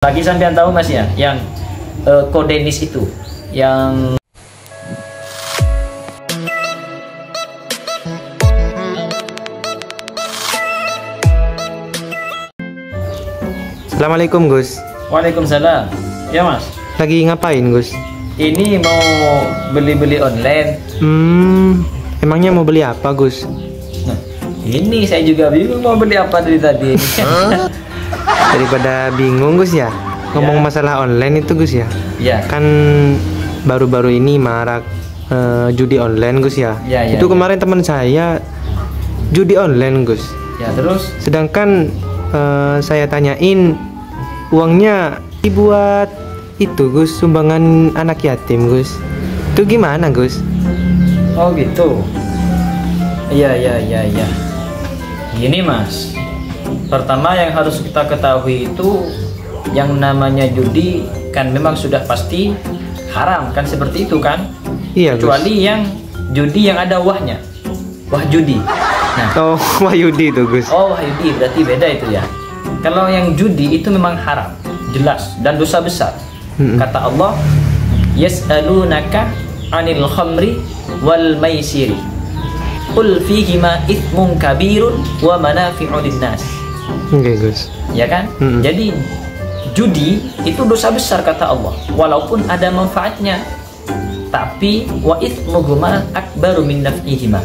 Lagi sampean tahu mas ya, yang kodenis itu, yang Assalamualaikum Gus. Waalaikumsalam. Ya mas. Lagi ngapain Gus? Ini mau beli-beli online. Emangnya mau beli apa Gus? Nah, ini saya juga bingung mau beli apa dari tadi. Daripada bingung Gus ya, ngomong masalah online itu Gus ya. Ya. Kan baru-baru ini marak judi online Gus ya. Ya, ya, itu ya. kemarin teman saya judi online Gus. Ya terus? Sedangkan saya tanyain uangnya dibuat itu Gus, sumbangan anak yatim Gus. Itu gimana Gus? Oh gitu. Iya. Gini mas. Pertama yang harus kita ketahui itu yang namanya judi kan memang sudah pasti haram kan, seperti itu kan? Iya Gus. Kecuali yang judi yang ada wahnya, wah judi. Nah, Oh, Wahyudi itu Gus. oh wah judi berarti beda itu ya. Kalau yang judi itu memang haram, jelas dan dosa besar. Kata Allah, yas'alunaka 'anil khamri wal maisiri. Qul fihima itsmun kabirun wa manafi'u lin-nas. Oke Gus. Ya kan? Jadi judi itu dosa besar kata Allah, walaupun ada manfaatnya. Tapi wa itsmuhuma akbaru min naf'ihima.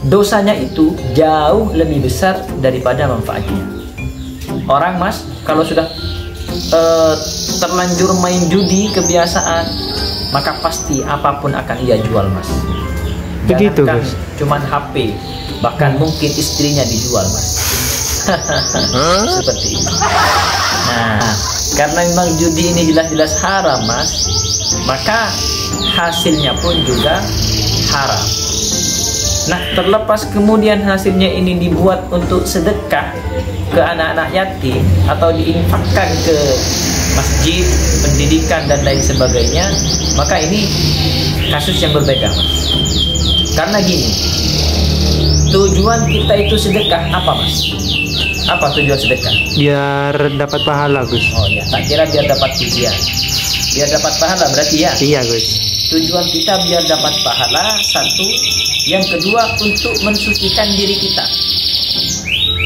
Dosanya itu jauh lebih besar daripada manfaatnya. Orang mas kalau sudah terlanjur main judi kebiasaan, maka pasti apapun akan ia jual mas. Begitu Jangankan Gus. cuman HP, bahkan mungkin istrinya dijual mas. Seperti itu. Nah, karena memang judi ini jelas-jelas haram mas, maka hasilnya pun juga haram. Nah, terlepas kemudian hasilnya ini dibuat untuk sedekah ke anak-anak yatim atau diinfakkan ke masjid, pendidikan dan lain sebagainya, maka ini kasus yang berbeda mas. Karena gini, tujuan kita itu sedekah apa mas? Apa tujuan sedekah? Biar dapat pahala Gus. Oh ya, tak kira biar dapat pujian. Biar dapat pahala berarti ya? Iya Gus. Tujuan kita biar dapat pahala, satu. Yang kedua untuk mensucikan diri kita.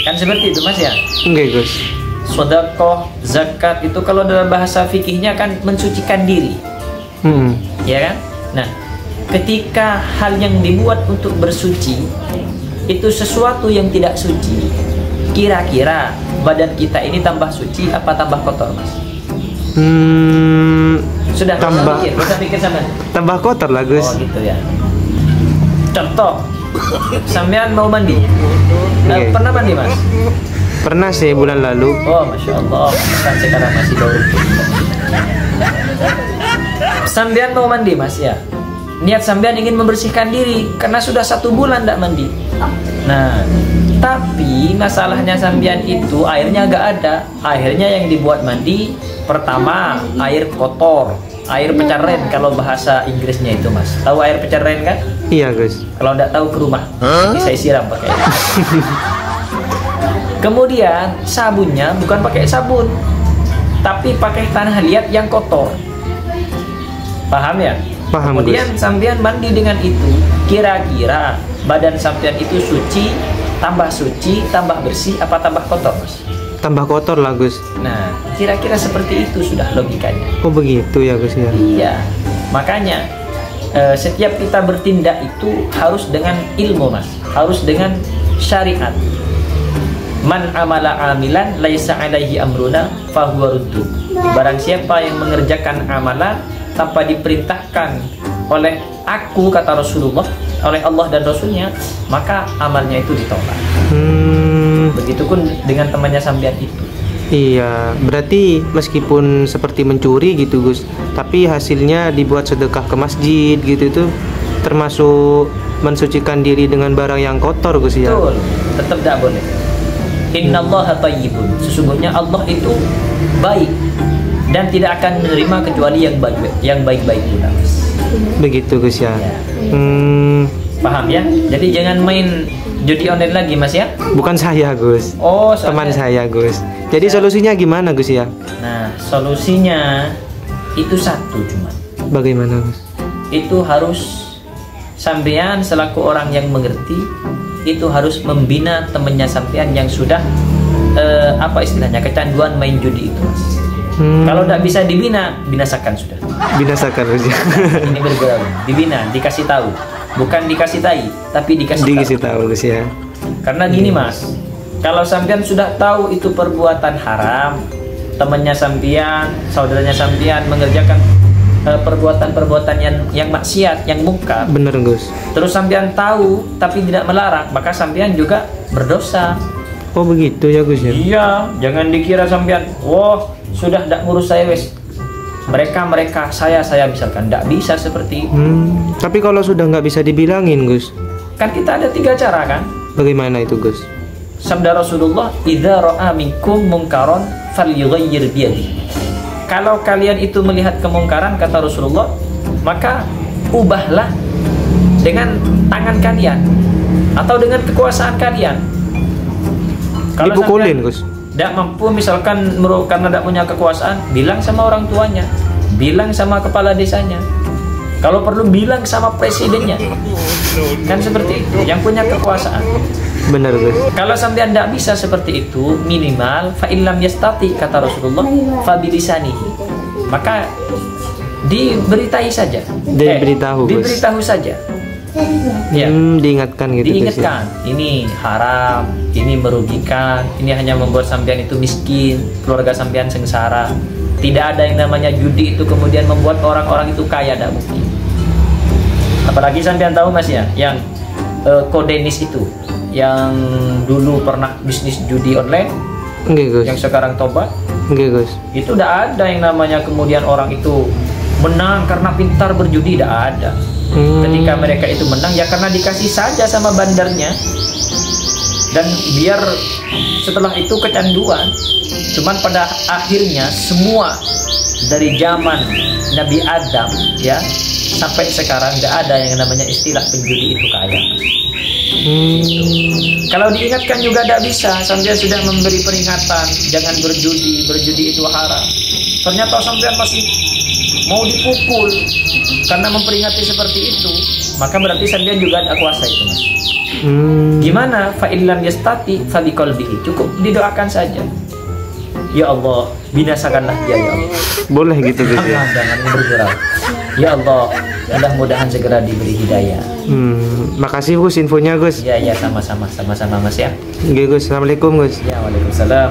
Kan seperti itu mas ya? Enggak Gus. Sedekah, zakat itu kalau dalam bahasa fikihnya kan mensucikan diri. Ya kan? Nah, ketika hal yang dibuat untuk bersuci itu sesuatu yang tidak suci, kira-kira badan kita ini tambah suci apa tambah kotor mas? Sudah tambah pikir sama. tambah kotor lah Gus. Oh gitu ya. Contoh, sampean mau mandi, pernah mandi mas? Pernah sih bulan lalu. Oh masya Allah, kan sekarang masih bau. Sampean mau mandi mas ya? Niat sampean ingin membersihkan diri karena sudah 1 bulan tidak mandi. Nah, tapi masalahnya sampean itu airnya nggak ada. Airnya yang dibuat mandi pertama air kotor, air pecaren kalau bahasa Inggrisnya itu mas. Tahu air pecaren kan? Iya Gus. Kalau nggak tahu ke rumah, nanti saya siram pakai. Kemudian sabunnya bukan pakai sabun, tapi pakai tanah liat yang kotor. Paham ya? Paham, Kemudian Gus. sampean mandi dengan itu, kira-kira badan sampean itu suci, tambah bersih, apa tambah kotor mas? Tambah kotor lah Gus. Nah, kira-kira seperti itu sudah logikanya. Oh begitu ya Gus ya. Iya, makanya setiap kita bertindak itu harus dengan ilmu mas, harus dengan syariat. Man amala amilan laisa alaihi amruna fahuwa ruddun. Barang siapa yang mengerjakan amalan tanpa diperintahkan oleh aku, kata Rasulullah, oleh Allah dan Rasulnya, maka amalnya itu ditolak. Begitupun dengan temannya sampean itu. Iya, berarti meskipun seperti mencuri gitu Gus, tapi hasilnya dibuat sedekah ke masjid gitu, itu termasuk mensucikan diri dengan barang yang kotor Gus ya. Betul, tetap tidak boleh. Innallaha thayyibun. Sesungguhnya Allah itu baik dan tidak akan menerima kecuali yang baik-baik pula. Begitu Gus ya. Ya. Paham ya? Jadi jangan main judi online lagi mas ya? Bukan saya Gus. Oh, teman saya Gus. Jadi solusinya gimana Gus ya? Nah, Nah, solusinya itu satu cuma. Bagaimana Gus? Itu harus sampean selaku orang yang mengerti, itu harus membina temannya sampean yang sudah apa istilahnya, kecanduan main judi itu, Mas. Kalau tidak bisa dibina, binasakan sudah. Binasakan Gus. Ini berbeda, dibina, dikasih tahu, bukan dikasih tai, tapi dikasih tahu Gus ya. Karena gini Mas, kalau sampean sudah tahu itu perbuatan haram, temannya sampean, saudaranya sampean mengerjakan perbuatan-perbuatan yang maksiat, yang mungkar. Bener Gus. Terus sampean tahu tapi tidak melarang, maka sampean juga berdosa. Oh begitu ya Gus ya? Iya, jangan dikira sampean, wah sudah tidak ngurus saya wes. Mereka saya misalkan tidak bisa seperti itu. Tapi kalau sudah nggak bisa dibilangin Gus, kan kita ada 3 cara kan? Bagaimana itu Gus? Sabda Rasulullah, idza ra'a minkum munkaron falyughayyir biyadihi. Kalau kalian itu melihat kemungkaran, kata Rasulullah, maka ubahlah dengan tangan kalian atau dengan kekuasaan kalian. Kalau dipukulin Gus? Tidak mampu misalkan karena tidak punya kekuasaan, bilang sama orang tuanya, bilang sama kepala desanya, kalau perlu bilang sama presidennya. Kan seperti itu, yang punya kekuasaan. Benar Gus. Kalau sampean tidak bisa seperti itu, minimal fa illam yastati, kata Rasulullah, fa bilisanihi. Maka diberitahu saja. Diberitahu saja. Ya. Diingatkan gitu. Diingatkan, ini haram, ini merugikan, ini hanya membuat sampean itu miskin, keluarga sampean sengsara. Tidak ada yang namanya judi itu kemudian membuat orang-orang itu kaya, tidak mungkin. Apalagi sampean tahu Mas ya, yang Kodenis itu, yang dulu pernah bisnis judi online, Gus. Yang sekarang tobat, Gus. Itu tidak ada yang namanya kemudian orang itu menang karena pintar berjudi, tidak ada. Ketika mereka itu menang ya karena dikasih saja sama bandarnya, dan biar setelah itu kecanduan. Cuman pada akhirnya semua dari zaman Nabi Adam ya sampai sekarang nggak ada yang namanya istilah penjudi itu kaya. Kalau diingatkan juga tidak bisa. Sampai sudah memberi peringatan, jangan berjudi itu haram. Ternyata sampai masih mau dipukul karena memperingati seperti itu, maka berarti sampean juga ada kuasa itu Mas. Gimana? Fa illam yastati fa biqalbihi. Cukup didoakan saja. Ya Allah, binasakanlah dia ya Allah. Boleh gitu Gus ya. Jangan bergerak. Ya Allah, mudah-mudahan segera diberi hidayah. Makasih Gus infonya Gus. Iya, sama-sama Mas ya. Oke Gus, assalamualaikum Gus. Ya, waalaikumsalam.